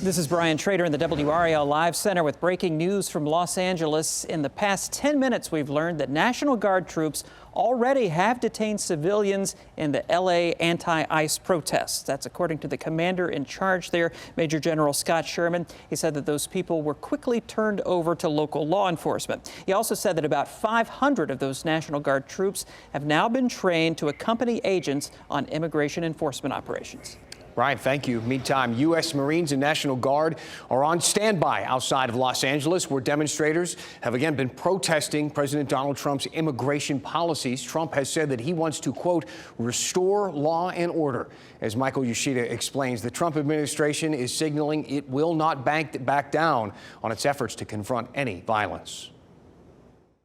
This is Brian Trader in the WRAL Live Center with breaking news from Los Angeles. In the past 10 minutes, we've learned that National Guard troops already have detained civilians in the LA anti-ICE protests. That's according to the commander in charge there, Major General Scott Sherman. He said that those people were quickly turned over to local law enforcement. He also said that about 500 of those National Guard troops have now been trained to accompany agents on immigration enforcement operations. Brian, thank you. Meantime, U.S. Marines and National Guard are on standby outside of Los Angeles, where demonstrators have again been protesting President Donald Trump's immigration policies. Trump has said that he wants to, quote, restore law and order. As Michael Yoshida explains, the Trump administration is signaling it will not back down on its efforts to confront any violence.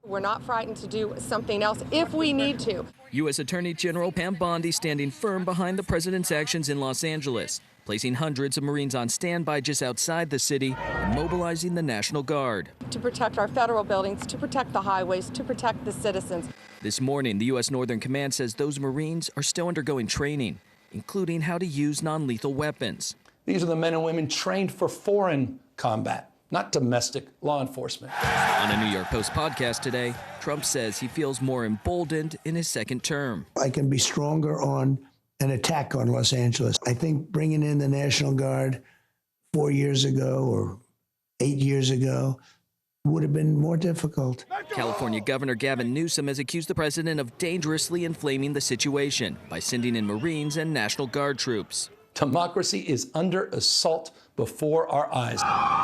We're not frightened to do something else if we need to. U.S. Attorney General Pam Bondi standing firm behind the president's actions in Los Angeles, placing hundreds of Marines on standby just outside the city and mobilizing the National Guard. To protect our federal buildings, to protect the highways, to protect the citizens. This morning, the U.S. Northern Command says those Marines are still undergoing training, including how to use non-lethal weapons. These are the men and women trained for foreign combat, not domestic law enforcement. On a New York Post podcast today, Trump says he feels more emboldened in his second term. I can be stronger on an attack on Los Angeles. I think bringing in the National Guard 4 years ago or 8 years ago would have been more difficult. California Governor Gavin Newsom has accused the president of dangerously inflaming the situation by sending in Marines and National Guard troops. Democracy is under assault before our eyes.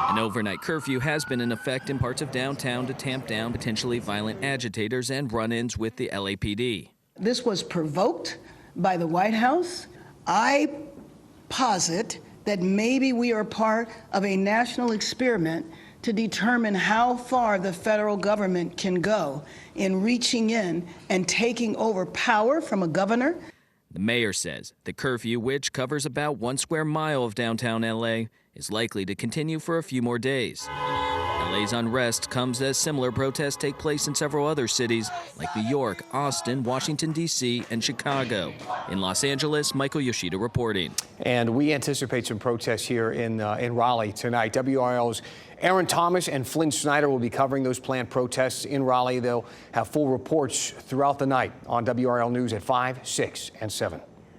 An overnight curfew has been in effect in parts of downtown to tamp down potentially violent agitators and run-ins with the LAPD. This was provoked by the White House. I posit that maybe we are part of a national experiment to determine how far the federal government can go in reaching in and taking over power from a governor. The mayor says the curfew, which covers about 1 square mile of downtown L.A., is likely to continue for a few more days. L.A.'s unrest comes as similar protests take place in several other cities like New York, Austin, Washington, D.C., and Chicago. In Los Angeles, Michael Yoshida reporting. And we anticipate some protests here in Raleigh tonight. WRAL's Aaron Thomas and Flynn Snyder will be covering those planned protests in Raleigh. They'll have full reports throughout the night on WRAL News at 5, 6, and 7.